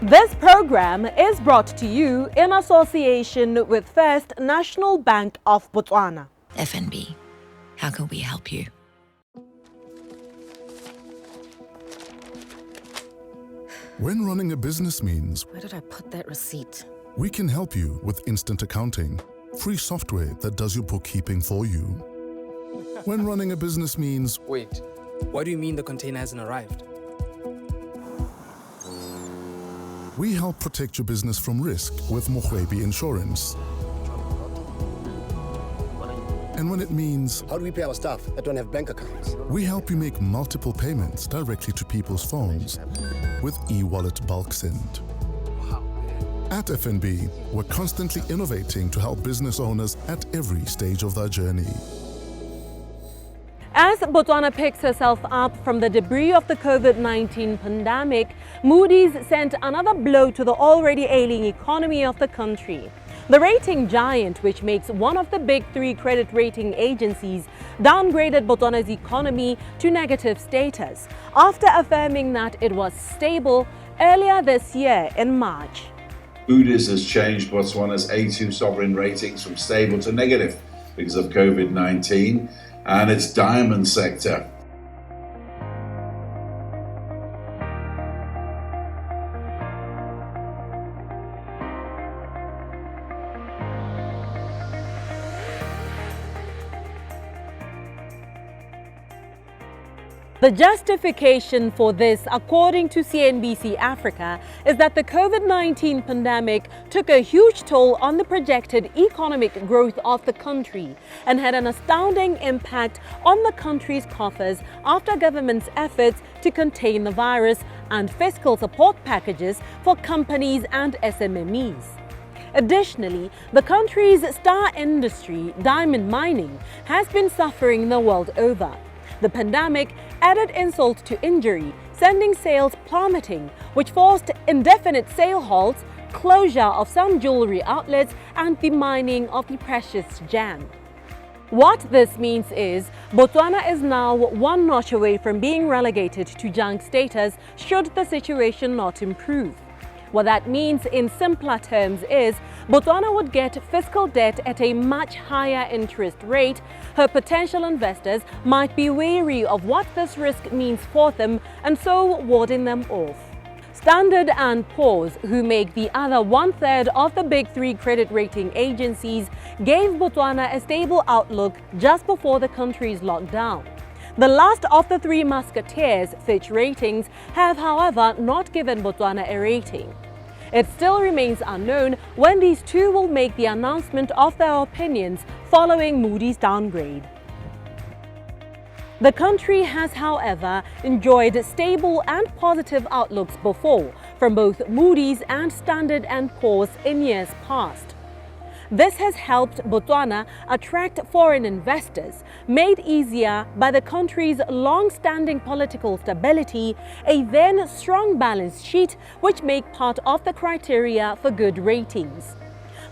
This program is brought to you in association with First National Bank of Botswana. FNB, how can we help you? When running a business means Where did I put that receipt? we can help you with instant accounting, free software that does your bookkeeping for you. When running a business means Wait, what do you mean the container hasn't arrived? we help protect your business from risk with Mohwebi Insurance. And when it means How do we pay our staff that don't have bank accounts? we help you make multiple payments directly to people's phones with e-wallet bulk send. At FNB, we're constantly innovating to help business owners at every stage of their journey. As Botswana picks herself up from the debris of the COVID-19 pandemic, Moody'S sent another blow to the already ailing economy of the country. The rating giant, which makes one of the big three credit rating agencies, downgraded Botswana's economy to negative status after affirming that it was stable earlier this year in March. Moody'S has changed Botswana's A2 sovereign ratings from stable to negative because of COVID-19 and its diamond sector. The justification for this, according to CNBC Africa, is that the COVID-19 pandemic took a huge toll on the projected economic growth of the country and had an astounding impact on the country's coffers after government's efforts to contain the virus and fiscal support packages for companies and SMMEs. Additionally, the country's star industry, diamond mining, has been suffering the world over. The pandemic added insult to injury, sending sales plummeting, which forced indefinite sale halts, closure of some jewelry outlets, and the mining of the precious gem. What this means is Botswana is now one notch away from being relegated to junk status should the situation not improve. What that means in simpler terms is Botswana would get fiscal debt at a much higher interest rate. Her potential investors might be wary of what this risk means for them and so warding them off. Standard & Poor's, who make the other one-third of the big three credit rating agencies, gave Botswana a stable outlook just before the country's lockdown. The last of the three musketeers, Fitch Ratings, have however not given Botswana a rating. It still remains unknown when these two will make the announcement of their opinions following Moody'S downgrade. The country has, however, enjoyed stable and positive outlooks before from both Moody'S and Standard & Poor's in years past. This has helped Botswana attract foreign investors, made easier by the country's long-standing political stability, a then strong balance sheet, which make part of the criteria for good ratings.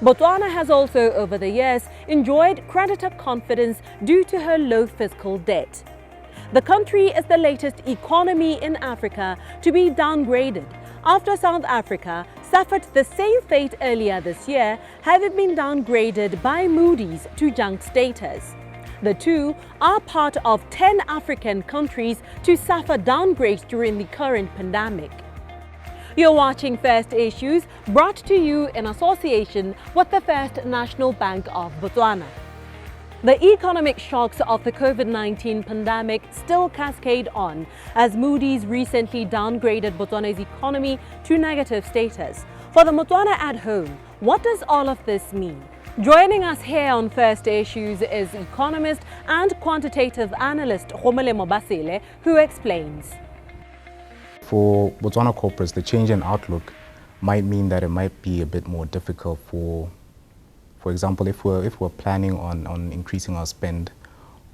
Botswana has also, over the years, enjoyed creditor confidence due to her low fiscal debt. The country is the latest economy in Africa to be downgraded, after South Africa suffered the same fate earlier this year, having been downgraded by Moody'S to junk status. The two are part of 10 African countries to suffer downgrades during the current pandemic. You're watching First Issues, brought to you in association with the First National Bank of Botswana. The economic shocks of the COVID-19 pandemic still cascade on as Moody'S recently downgraded Botswana's economy to negative status. For the Botswana at home, what does all of this mean? Joining us here on First Issues is economist and quantitative analyst Gomolemo Basele, who explains. For Botswana corporates, the change in outlook might mean that it might be a bit more difficult for example, if we're planning on increasing our spend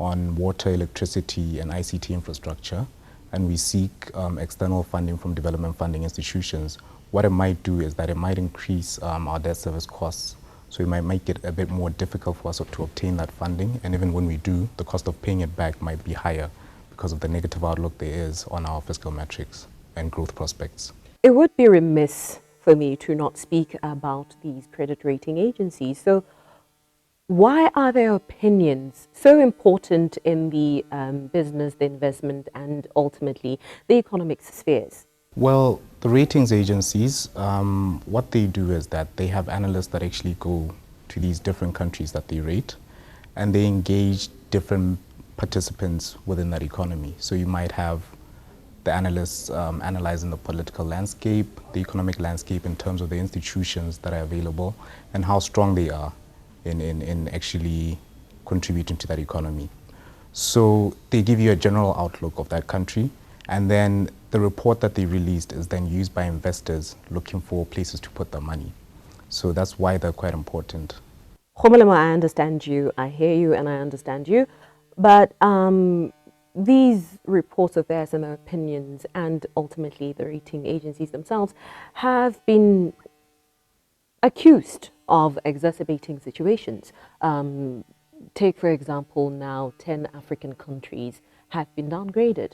on water, electricity, and ICT infrastructure, and we seek external funding from development funding institutions, what it might do is that it might increase our debt service costs. So it might make it a bit more difficult for us to obtain that funding, and even when we do, the cost of paying it back might be higher because of the negative outlook there is on our fiscal metrics and growth prospects. It would be remiss for me to not speak about these credit rating agencies. So why are their opinions so important in the business, the investment, and ultimately the economic spheres? Well, the ratings agencies, what they do is that they have analysts that actually go to these different countries that they rate, and they engage different participants within that economy. So you might have the analysts analyzing the political landscape, the economic landscape in terms of the institutions that are available and how strong they are in actually contributing to that economy. So they give you a general outlook of that country, and then the report that they released is then used by investors looking for places to put their money. So that's why they're quite important. Gomolemo, I understand you, I hear you, and I understand you, but these reports of theirs and their opinions, and ultimately the rating agencies themselves, have been accused of exacerbating situations. Take, for example, now 10 African countries have been downgraded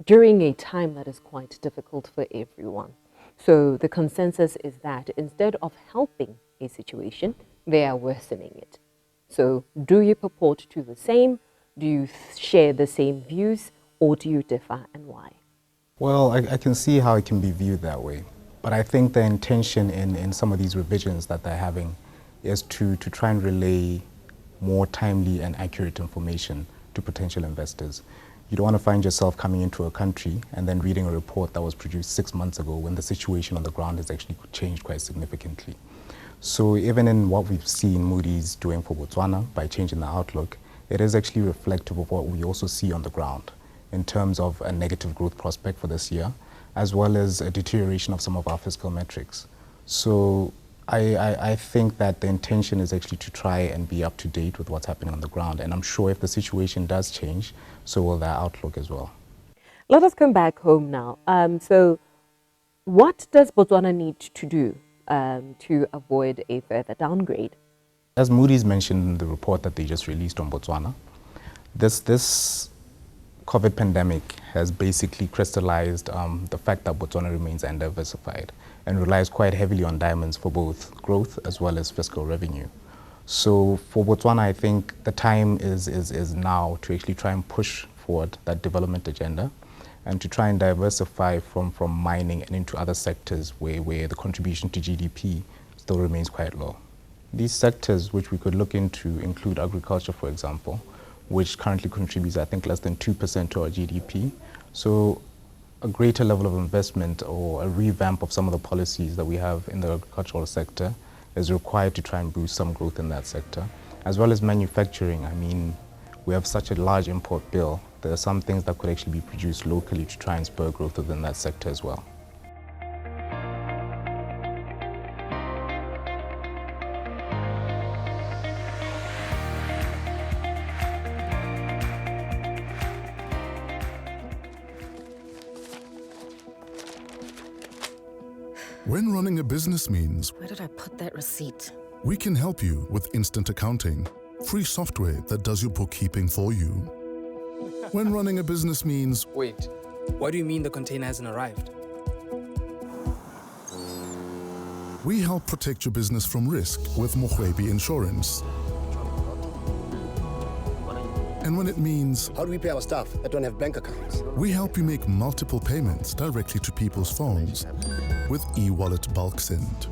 during a time that is quite difficult for everyone. So the consensus is that instead of helping a situation, they are worsening it. So do you purport to the same? Do you share the same views, or do you differ, and why? Well, I can see how it can be viewed that way. But I think the intention in some of these revisions that they're having is to try and relay more timely and accurate information to potential investors. You don't want to find yourself coming into a country and then reading a report that was produced 6 months ago when the situation on the ground has actually changed quite significantly. So even in what we've seen Moody'S doing for Botswana by changing the outlook, it is actually reflective of what we also see on the ground in terms of a negative growth prospect for this year, as well as a deterioration of some of our fiscal metrics. So I think that the intention is actually to try and be up to date with what's happening on the ground. And I'm sure if the situation does change, so will their outlook as well. Let us come back home now. So what does Botswana need to do to avoid a further downgrade? As Moody'S mentioned in the report that they just released on Botswana, this COVID pandemic has basically crystallized the fact that Botswana remains undiversified and relies quite heavily on diamonds for both growth as well as fiscal revenue. So for Botswana, I think the time is now to actually try and push forward that development agenda and to try and diversify from mining and into other sectors where the contribution to GDP still remains quite low. These sectors which we could look into include agriculture, for example, which currently contributes, I think, less than 2% to our GDP. So a greater level of investment or a revamp of some of the policies that we have in the agricultural sector is required to try and boost some growth in that sector, as well as manufacturing. I mean, we have such a large import bill. There are some things that could actually be produced locally to try and spur growth within that sector as well. When running a business means Where did I put that receipt? we can help you with instant accounting, free software that does your bookkeeping for you. When running a business means Wait, what do you mean the container hasn't arrived? we help protect your business from risk with Mohwebi Insurance. And when it means How do we pay our staff that don't have bank accounts? we help you make multiple payments directly to people's phones with e-wallet bulk send.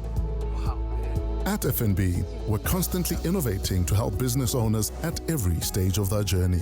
At FNB, we're constantly innovating to help business owners at every stage of their journey.